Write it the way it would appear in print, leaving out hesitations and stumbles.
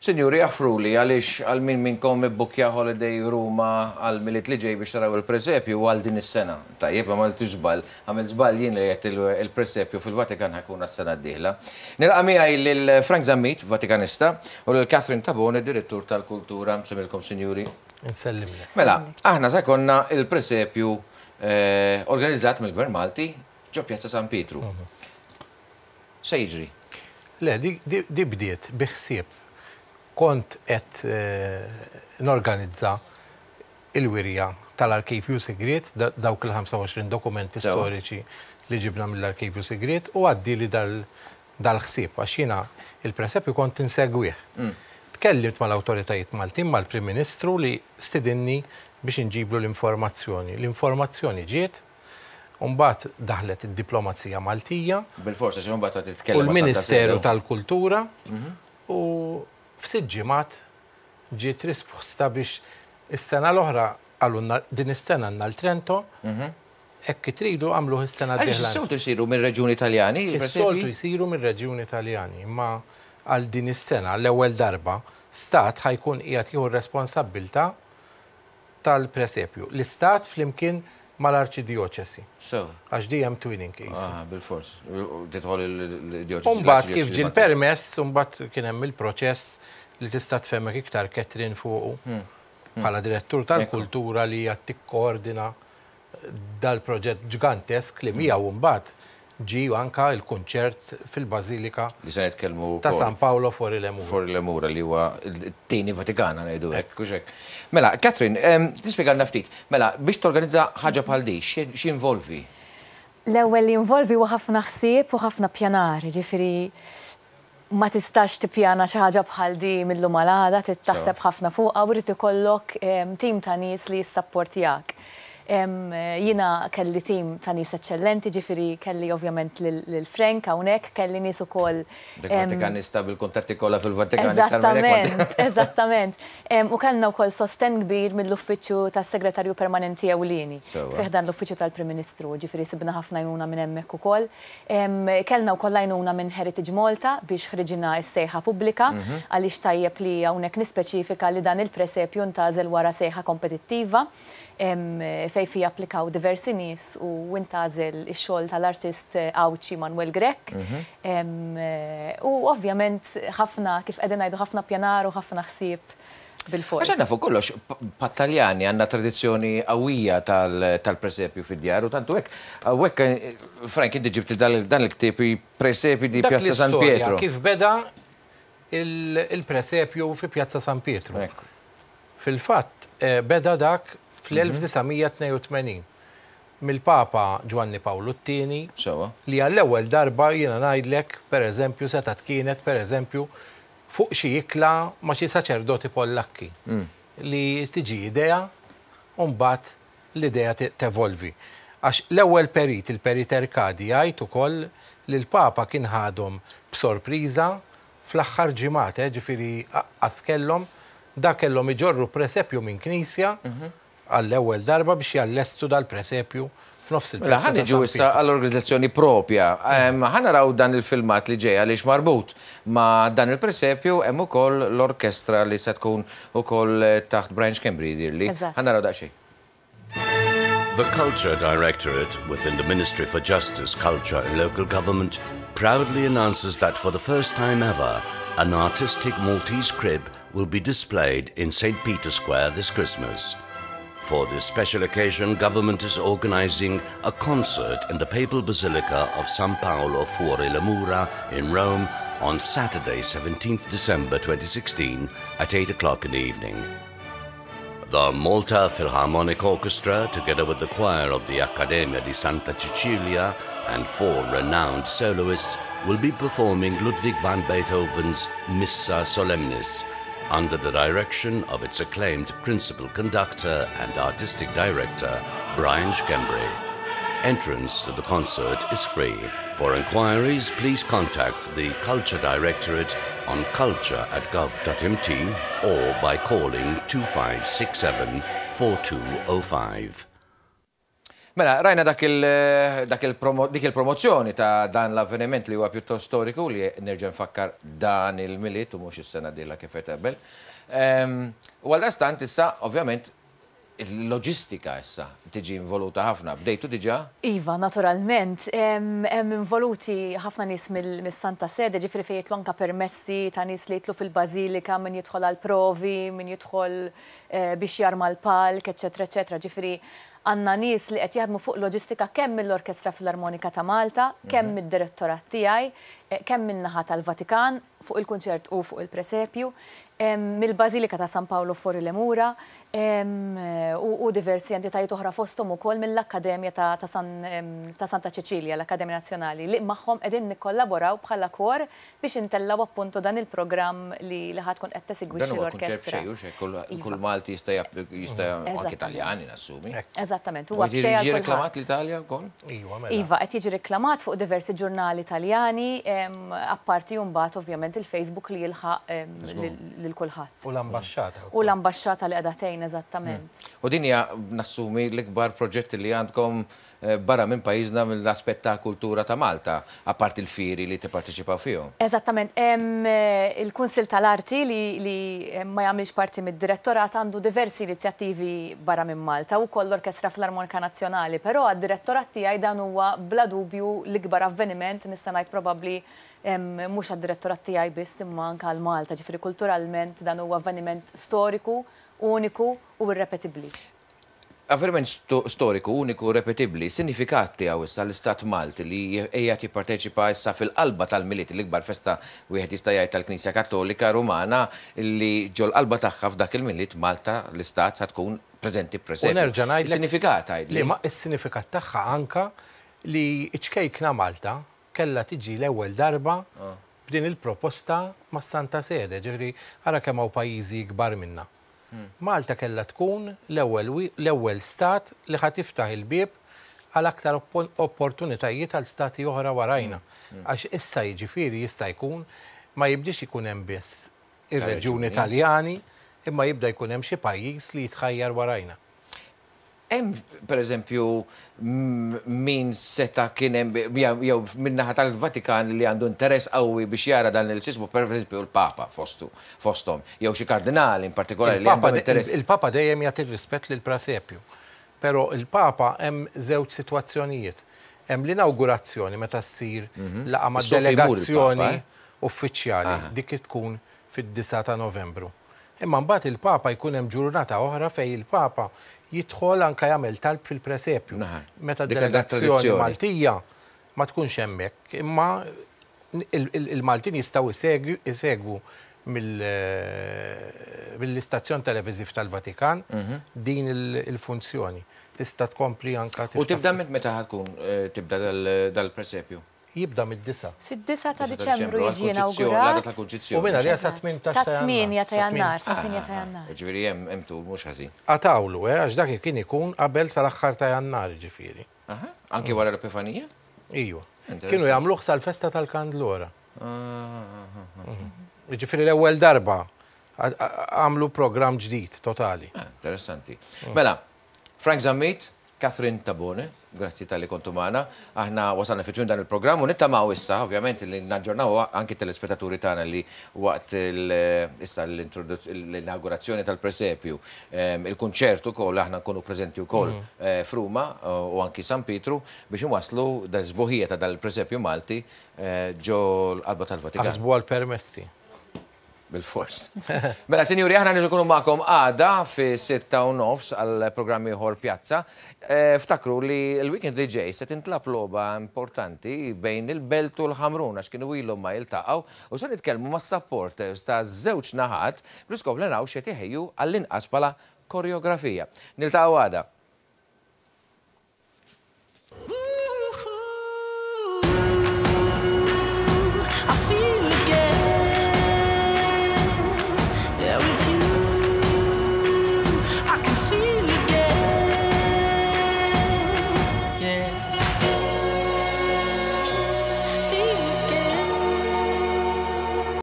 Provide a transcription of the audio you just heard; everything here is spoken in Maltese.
Sinjuri, jaffruli, għaliex għal min minnkom ibbukja holiday Ruma għal milit li ġej biex taraw il-presepju għal din is-sena. Tajjeb, għamil żball, għamil żball jien li qed il-presepju fil-Vatikan ħakun għas-sena d-dieħla. Nilqa' miegħi lil Frank Zammit, Vatikanista, u lil Catherine Tabone, direttur tal-Kultura. Nsemmilkom, sinjuri. Nsellimlek. Mela, aħna sa konna il-presepju organizzat mill-Gvern Malti ġo Pjazza San Pietru. Se jiġri? Le, di bdiet biħsieb. Kont qed norganizza il-wirja tal-Arkivju Segret, dawk il-25 dokumenti storiċi li ġibna mill-Arkivju Segret, u għaddi li dal-ħsieb, għax jiena il-presepju kont insegwih. Tkellimt mal-awtoritajiet Maltin, mal-Prim Ministru li stidinni biex inġiblu l-informazzjoni. L-informazzjoni ġiet, mbagħad daħlet id-diplomazija Maltija. Bil-forsa xi mbagħad titkellem u l-Ministeru tal-Kultura u f'sitt ġimgħat ġiet risposta biex is-sena l-oħra għalunna din is-sena għandna l-Trento, hekk tridu għamlu is-sena d-dieħla. Is-soltu jsiru minn-Reġjuni Taljani? Is-soltu jsiru minn-Reġjuni Taljani, imma għal din is-sena l-ewwel darba stat ħajkun qiegħed jieħu r-responsabbiltà tal-presepju. L-istat flimkien mal-arċidjoċesi. Għax di hemm twinning case. Bil-fors. Tidħol il-djoċesi. Mbagħad kif ġie permess, mbagħad kien hemm il-proċess li tista' tfemmek iktar Catherine fuqu bħala direttur tal-kultura li hija tikkoordina dal-proġett ġigantesk li miegħu mbagħad ġi anka il-kunċert fil-Bażilika ta' San Paolo fuori l-Emura. Fuori l-Emura li huwa t-tieni Vatikana ngħidu hekk. Mela, Catherine, tispjegalna ftit. Mela, biex torganizza ħaġa bħal di, x'involvi? L-ewwel li involvi huwa ħafna ħsieb u ħafna pjanar, ġifieri ma tistax tippjana xi ħaġa bħal di mill-lum għal-għada, taħseb ħafna fuqha u rid ikollok tim ta' nies li jissapportjak. Jina kelli tim ta' nies eccellenti, ġifiri kelli ovvjament lil-Frank hawnhekk, kelli nies ukoll. Vatikanista bil-kontatti kollha fil-Vatikan. Eżattament. U kellna wkoll sosten kbir mill-uffiċċju tas-Segretarju Permanenti Ewlieni fih dan l-uffiċċju tal-Prim Ministru, ġifiri sibna ħafna għajnuna minn hemmhekk ukoll. Kellna wkoll għajnuna minn Heritage Malta biex ħriġina s-sejħa pubblika għaliex tajjeb li hawnhekk nispeċifika li dan il-presepju ntażel wara sejħa kompetittiva. Fej fi applikaw diversi nies u intażel ix-xogħol tal-artist Awċi Manuel Grek. U ovvjament ħafna, kif qegħdin ngħidu ħafna pjanar u ħafna ħsieb bil-fors. Għax għandna fuq kollox, pat-Taljani għandna tradizzjoni qawwija tal-presepju fid-djar u tantu hekk Frank inti ġibti dan il-ktieb presepju di Pjazza San Pietro. Kif beda il-presepju fi Pjazza San Pietro. Fil-fatt beda dak fl-1982 mill-Papa Giovanni Paolo II li għall-ewwel darba jiena ngħidlek pereżempju setat kienet pereżempju fuq xi ikla ma' xi saċerdoti Pollakki li tiġi idea u mbagħad l-idea tevolvi. Għax l-ewwel perit, il-perit Erkadi jgħid ukoll li l-Papa kien ħadhom b'sorpriża fl-aħħar ġimgħat, ġifieri qaqqas kellhom dak kellhom iġorru presepju minn knisja għall-ewwel darba biex jallestu dal-presepju f'nofs il-Pjazza. Ħan iġu issa għall-organizzazzjoni propja. Ħan naraw dan il-filmat li ġej għaliex marbut ma' dan il-presepju hemm ukoll l-orkestra li se tkun ukoll taħt Brian Schembri dirli. Ħan naraw daqsxejn. The Culture Directorate within the Ministry for Justice, Culture and Local Government proudly announces that for the first time ever, an artistic Maltese crib will be displayed in St. Peter's Square this Christmas. For this special occasion, government is organizing a concert in the Papal Basilica of San Paolo fuori l-Emura in Rome on Saturday, 17th December 2016 at 8 o'clock in the evening. The Malta Philharmonic Orchestra, together with the choir of the Accademia di Santa Cecilia and 4 renowned soloists, will be performing Ludwig van Beethoven's Missa Solemnis, under the direction of its acclaimed principal conductor and artistic director, Brian Schembri. Entrance to the concert is free. For inquiries, please contact the Culture Directorate on culture@gov.mt or by calling 2567 4205. Mela, rajna dik il-promozzjoni ta' dan l-avveniment li huwa pjuttost storiku li nerġa' nfakkar dan il-miliet u mhux is-sena dilla kif qed qabel. Għal stant issa, ovvjament, il-loġistika issa tiġi involuta ħafna. Bdejtu diġà? Iva, naturalment. Hemm involuti ħafna nies mis-Santa Sede, ġifieri fejn jitlu anke permessi ta' nies li jitlu fil-Bażilika, min jidħol għal provi, min jidħol biex jarma l-palk, eċetera, eċetera. Ġifieri għandna nies li qed jaħdmu fuq loġistika kemm mill-Orkestra Filarmonika ta' Malta, kemm mid-direttorat tiegħi, kemm min-naħa tal-Vatikan fuq il-kunċert u fuq il-Presepju, mill-Bażilika ta' San Paolo Fuori Lemura u diversi entitajiet oħra fosthom ukoll mill-Akkademja ta' Santa Ċeċilja, l-Akkademja Nazzjonali, li magħhom qegħdin nikkollaboraw bħala kor biex intellaw appuntu dan il-programm li ħadd tkun qed tesegwixxi l-orkestra. Kull Malti jista' anke Taljani nassumi. Eżattament. Jiġi reklamat l-Italja wkoll? Iva, qed jiġi reklamat fuq diversi ġurnali Taljani, apparti mbagħad ovvjament il-Facebook li jilħaq lil kulħadd. U l-ambaxxata. U l-ambaxxata li qiegħda tgħin eżattament. U din hija nassumi l-ikbar proġetti li għandkom barra minn pajjiżna mill-aspett ta' kultura ta' Malta, apart il-firi li tipparteċipaw fihom. Eżattament. Il-Kunsil tal-Arti li ma jagħmilx parti mid-direttorat għandu diversi inizjattivi barra minn Malta u koll l-Orkestra Filarmonika Nazzjonali, però għad-direttorat tiegħi dan huwa bla dubju l-ikbar avveniment nista' ngħid probabbli mhux għad-direttorat tiegħi biss imma anke għal Malta, ġifieri kulturalment dan huwa avveniment storiku, uniku u irrepetibbli. Avveniment storiku, uniku, repetibbli, sinifikat tiegħu issa l-Istat Malti li qiegħed jipparteċipa issa fil-qalba tal-miliet l-ikbar festa wieħed jista' jgħid tal-Knisja Kattolika Rumana li ġol qalba tagħha f'dak il-miliet Malta l-Istat ħad tkun preżenti preżenti. U nerġa' ngħidlek is-sinifikat tgħidli. Li ma is-sinifikat tagħha anke li ċkejkna Malta kellha tiġi l-ewwel darba b'din il-proposta mas Santa Sede, ġifieri ara kemm hawn pajjiżi kbar minnha. Malta kellha tkun l-ewwel stat li ħadd tiftaħ il-bieb għal aktar opportunitajiet għal stati oħra warajna. Għax issa jiġifieri jista' jkun ma jibdix ikun hemm biss ir-reġjuni Taljani, imma jibda jkun hemm xi pajjiż li jitħajjar warajna. Hemm pereżempju min seta' kien hemm jew min-naħa tal-Vatikan li għandu interess qawwi biex jara dan il-sismu, pereżempju l-Papa fosthom, jew xi kardinali in partikolari li għandhom interess. Il-Papa dejjem jagħti rispett lil Presepju. Però il-Papa hemm żewġ sitwazzjonijiet. Hemm l-inawgurazzjoni meta ssir laqgħa mad-delegazzjoni uffiċjali, dik tkun fid-9 ta' Novembru. Imma mbagħad il-Papa jkun hemm ġurnata oħra fejn il-Papa jidħol anke jagħmel talb fil-Presepju. Meta d-delegazzjoni Maltija ma tkunx hemmhekk, imma il-Maltin jistgħu jsegwu mill-istazzjon televiżiv tal-Vatikan din il-funzjoni. Tista' tkompli anke. U tibda meta tkun tibda dal-Presepju? Jibda mid-9. Fid-9 ta' Diċembru jiġi inawgurat. U minna li sa 8 ta' Jannar. Sa 8 ta' Jannar. Ġifieri hemm tul mhux ħażin. Għatawlu, għax dak kien ikun qabel sal-aħħar ta' Jannar ġifieri. Anke wara l-Epifanija? Ijwa. Kienu jagħmluh sal-festa tal-Kandlora. Ġifieri l-ewwel darba għamlu programm ġdid totali. Interessanti. Mela, Frank Zammit, Catherine Tabone, grazzi tal-li kontu maħna. Aħna wasalna fit-twin dan il-programm u nittamaw issa, ovvjament, li naġġornaw anki telespettaturi tagħna li waqt l-inaugurazzjoni tal-Presepju, il-konċertu ukoll aħna nkunu preżenti wkoll f'Ruma u anki San Pietru biex waslu da-żboħija ta' dal-Presepju Malti ġo l-qalba tal-Vatikan. Ħasbu għal-permessi. Bil-fors. Mela, sinjuri, aħna nġu kunu ma'kom għada fi 6:30 għal-programmi ħor Pjazza. Ftakru li l-Weekend DJ se tintlab logħba importanti bejn il-Belt u l-Ħamrun għax kienu ilhom ma jiltaqgħu u se nitkellmu mas-supporters ta' żewġ naħat bl-iskop li naraw x'qed iħejju għall-inqas bħala koreografija. Niltaqgħu għada.